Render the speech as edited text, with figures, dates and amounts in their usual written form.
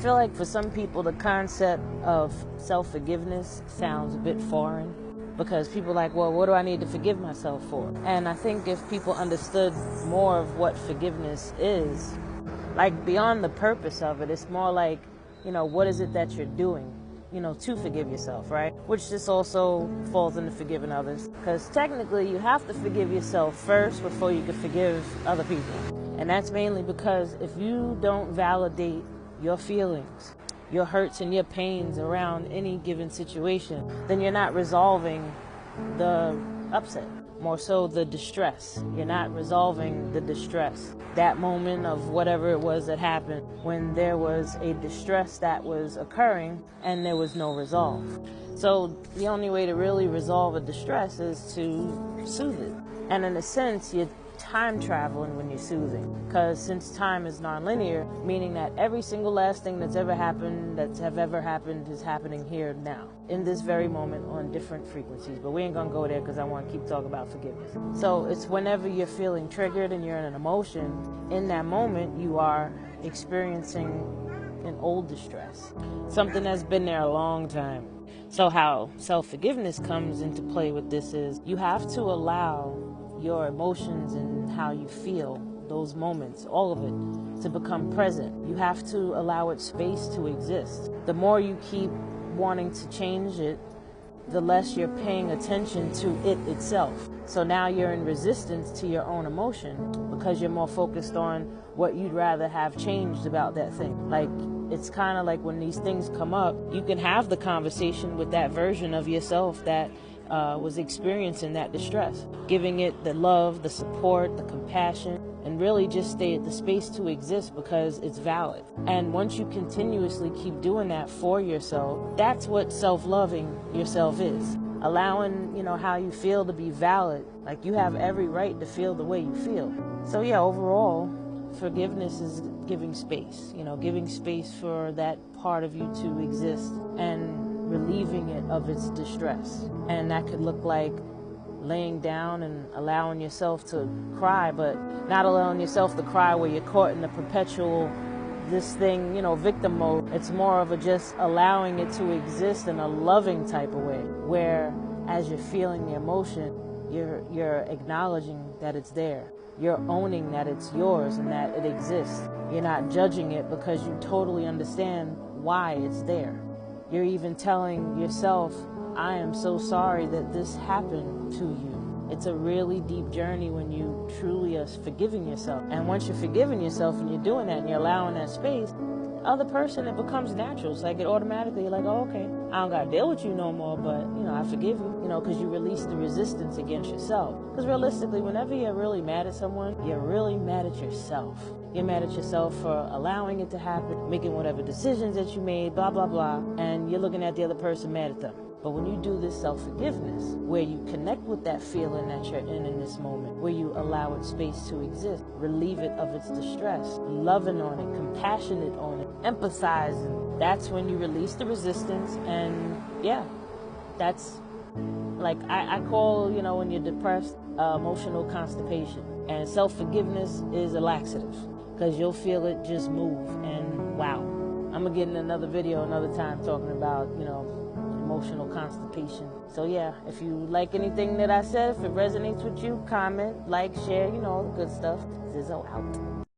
feel like for some people the concept of self-forgiveness sounds a bit foreign, because people are like, well, what do I need to forgive myself for? And I think if people understood more of what forgiveness is, like beyond the purpose of it, it's more like, what is it that you're doing, to forgive yourself, right? Which this also falls into forgiving others, because technically you have to forgive yourself first before you can forgive other people. And that's mainly because if you don't validate your feelings, your hurts and your pains around any given situation, then you're not resolving the upset, more so the distress. You're not resolving the distress. That moment of whatever it was that happened, when there was a distress that was occurring and there was no resolve. So the only way to really resolve a distress is to soothe it. And in a sense, you're time traveling when you're soothing, because since time is nonlinear, meaning that every single last thing that's ever happened, is happening here now, in this very moment, on different frequencies. But we ain't gonna go there because I want to keep talking about forgiveness. So it's whenever you're feeling triggered and you're in an emotion, in that moment you are experiencing an old distress, something that's been there a long time. So how self-forgiveness comes into play with this is you have to allow your emotions and how you feel, those moments, all of it, to become present. You have to allow it space to exist. The more you keep wanting to change it, the less you're paying attention to it itself. So now you're in resistance to your own emotion because you're more focused on what you'd rather have changed about that thing. Like, it's kind of like when these things come up, you can have the conversation with that version of yourself that was experiencing that distress, giving it the love, the support, the compassion, and really just stay at the space to exist because it's valid. And once you continuously keep doing that for yourself, that's what self-loving yourself is. Allowing, how you feel to be valid. Like, you have every right to feel the way you feel. So yeah, overall, forgiveness is giving space, giving space for that part of you to exist and relieving it of its distress. And that could look like laying down and allowing yourself to cry, but not allowing yourself to cry where you're caught in the perpetual victim mode. It's more of a just allowing it to exist in a loving type of way, where as you're feeling the emotion, you're acknowledging that it's there. You're owning that it's yours and that it exists. You're not judging it because you totally understand why it's there. You're even telling yourself, I am so sorry that this happened to you. It's a really deep journey when you truly are forgiving yourself. And once you're forgiving yourself and you're doing that and you're allowing that space, other person, it becomes natural. It's like it automatically, you're like, oh, okay, I don't gotta deal with you no more, but, I forgive you, because you release the resistance against yourself. Because realistically, whenever you're really mad at someone, you're really mad at yourself. You're mad at yourself for allowing it to happen, making whatever decisions that you made, blah, blah, blah, and you're looking at the other person mad at them. But when you do this self-forgiveness, where you connect with that feeling that you're in this moment, where you allow it space to exist, relieve it of its distress, loving on it, compassionate on it, empathizing, that's when you release the resistance. And yeah, that's like I call, when you're depressed, emotional constipation. And self-forgiveness is a laxative, because you'll feel it just move. And wow, I'm gonna get in another video another time talking about, emotional constipation. So yeah, if you like anything that I said, if it resonates with you, comment, like, share, all the good stuff. Zizzo out.